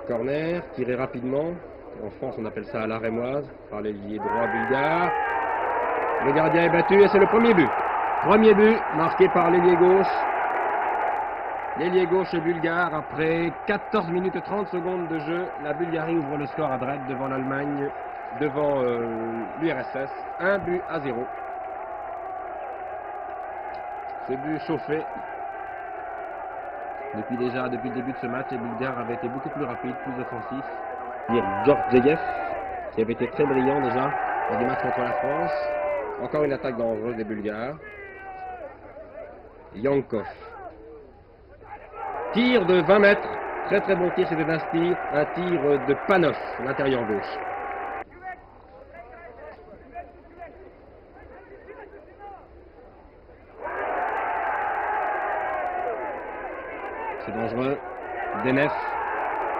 Corner, tiré rapidement. En France, on appelle ça à la rémoise, par l'ailier droit bulgare. Le gardien est battu et c'est le premier but. Premier but marqué par l'ailier gauche. L'ailier gauche bulgare, après 14 minutes et 30 secondes de jeu, la Bulgarie ouvre le score à Dresde devant l'Allemagne, devant l'URSS. 1-0. Ce but chauffé. Depuis le début de ce match, les Bulgares avaient été beaucoup plus rapides, plus offensifs. Georgiev, qui avait été très brillant déjà dans des matchs contre la France. Encore une attaque dangereuse des Bulgares. Yankov. Tir de 20 mètres. Très très bon tir, c'était un tir de Panos, l'intérieur gauche. C'est dangereux. Denev.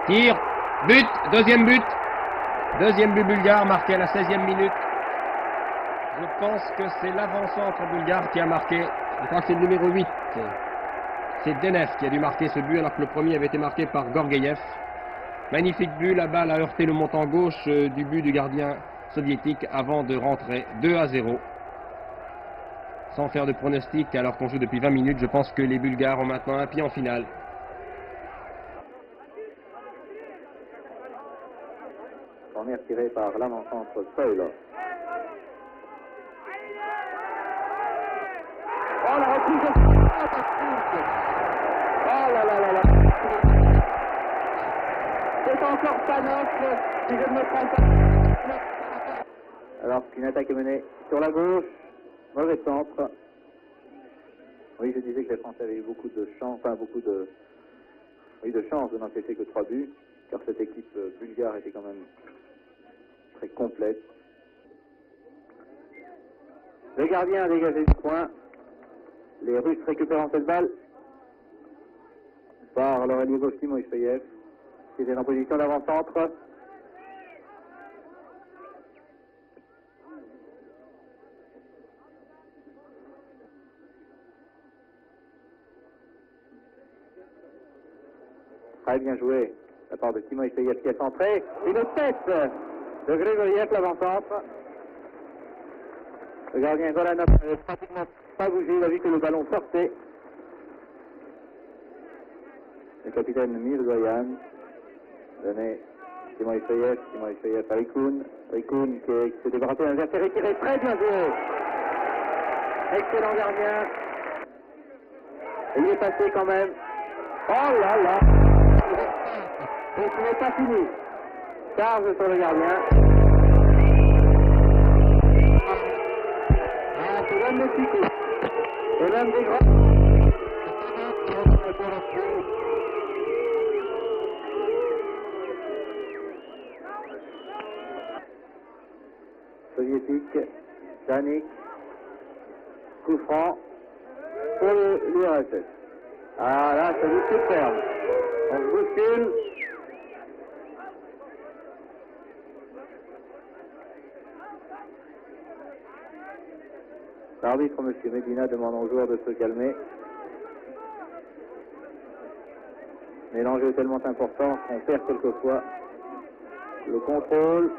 Tir. But. Deuxième but. Deuxième but bulgare marqué à la 16e minute. Je pense que c'est l'avant-centre bulgare qui a marqué. Je crois que c'est le numéro 8. C'est Denev qui a dû marquer ce but alors que le premier avait été marqué par Gorgueïev. Magnifique but. La balle a heurté le montant gauche du but du gardien soviétique avant de rentrer. 2-0. Sans faire de pronostic alors qu'on joue depuis 20 minutes, je pense que les Bulgares ont maintenant un pied en finale. Corner tiré par l'avant-centre Soilov. Oh la reprise de fantastique. Oh là là là là. C'est encore Panos, si je ne me trompe pas. Alors qu'une attaque est menée sur la gauche. Mauvais centre. Oui, je disais que les Français avaient eu beaucoup de chance, de chance de n'encaisser que 3 buts, car cette équipe bulgare était quand même très complète. Le gardien a dégagé du coin. Les Russes récupèrent cette balle par leur ailier gauche Timoïseïev, qui était en position d'avant-centre. Très bien joué de la part de Timoïseïev qui est centré. Une tête de Grigoriev, l'avant-centre. Le gardien Golanov n'avait pratiquement pas bougé, il a vu que le ballon sortait. Le capitaine Mirzoyan donnait Timoïseïev à Rikoun. Rikoun qui s'est débarrassé d'un adversaire tiré, très bien joué. Excellent gardien. Et il est passé quand même. Oh là là. Et ce n'est pas fini. Charge sur le gardien. C'est l'homme de Pico. C'est l'homme des grands. Soviétique, Danik, coup franc pour l'URSS. Ah là, ça vous superbe. On se bouscule. L'arbitre, M. Medina, demande aux joueurs de se calmer. Mais l'enjeu est tellement important qu'on perd quelquefois le contrôle.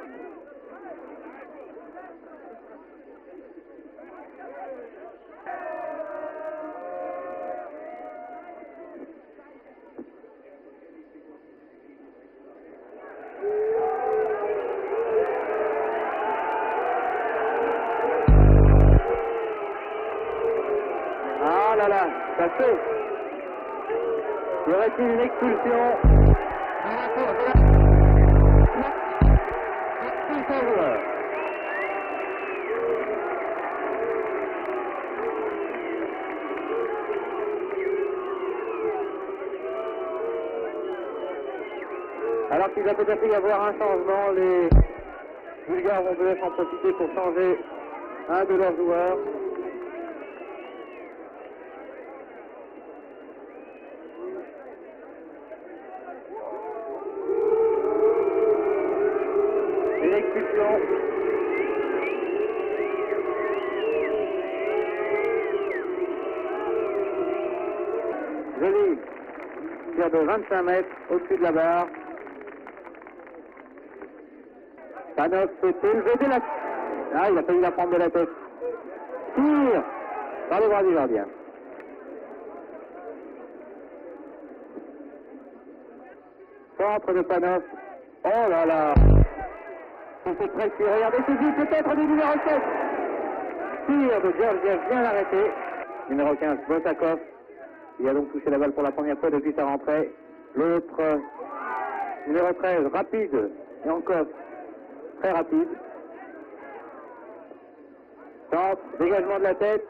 Ah là là, ça fait. Y aurait-il une expulsion? Alors qu'il va peut-être y avoir un changement, les Bulgares vont peut-être en profiter pour changer un de leurs joueurs. attention. Joli. Tir de 25 mètres au-dessus de la barre. Panov s'est élevé de la... Ah, il a failli la prendre de la tête. Tire par le bras du gardien. Centre de Panov. Oh là là. C'est précis. Regardez ceci, peut-être du numéro 7. Tir de Georgiev bien arrêté. Numéro 15, Botakov. Il a donc touché la balle pour la première fois depuis sa rentrée. L'autre, numéro 13, rapide. Et encore, très rapide. Centre, dégagement de la tête.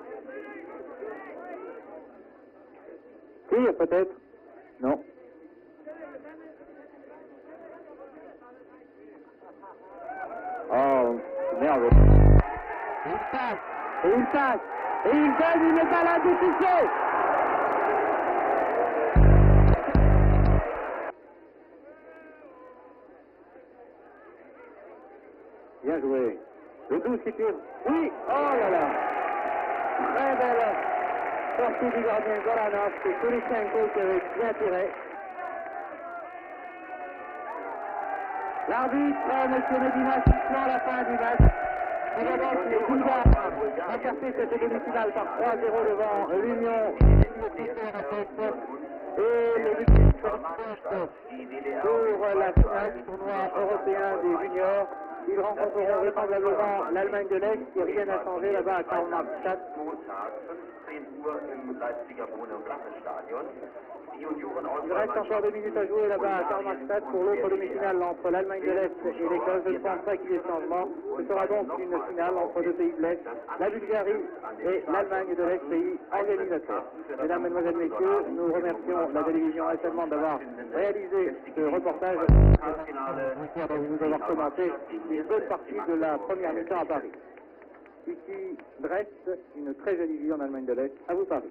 Tire peut-être. Non. Oh, merde. Il passe, et il passe, et il donne une balle à décider. Bien joué. Le 12 qui tire. Oui, oh là là. Très belle sortie du gardien Goranov. C'est Kulichenko qui avait bien tiré. L'arbitre, M. Medina, sifflant la fin du match. Et donc, les Bulgares remporté cette demi-finale par 3-0 devant l'Union et le but pour la finale du tournoi européen des juniors. Ils rencontreront vraisemblablement l'Allemagne de l'Est qui rien n'a changé là-bas à Karl-Marx-Stadt. Il reste encore 2 minutes à jouer là-bas à Karl-Marx-Stadt pour l'autre demi-finale entre l'Allemagne de l'Est et l'Écosse. Je ne pense pas qu'il y ait changement. Ce sera donc une finale entre deux pays de l'Est, la Bulgarie et l'Allemagne de l'Est, pays organisateur. Mesdames, Mesdemoiselles, Messieurs, nous remercions la télévision allemande d'avoir réalisé ce reportage. Merci de nous avoir commenté une bonne partie de la première mi-temps à Paris. Ici Brest, une très jolie ville en Allemagne de l'Est. À vous Paris.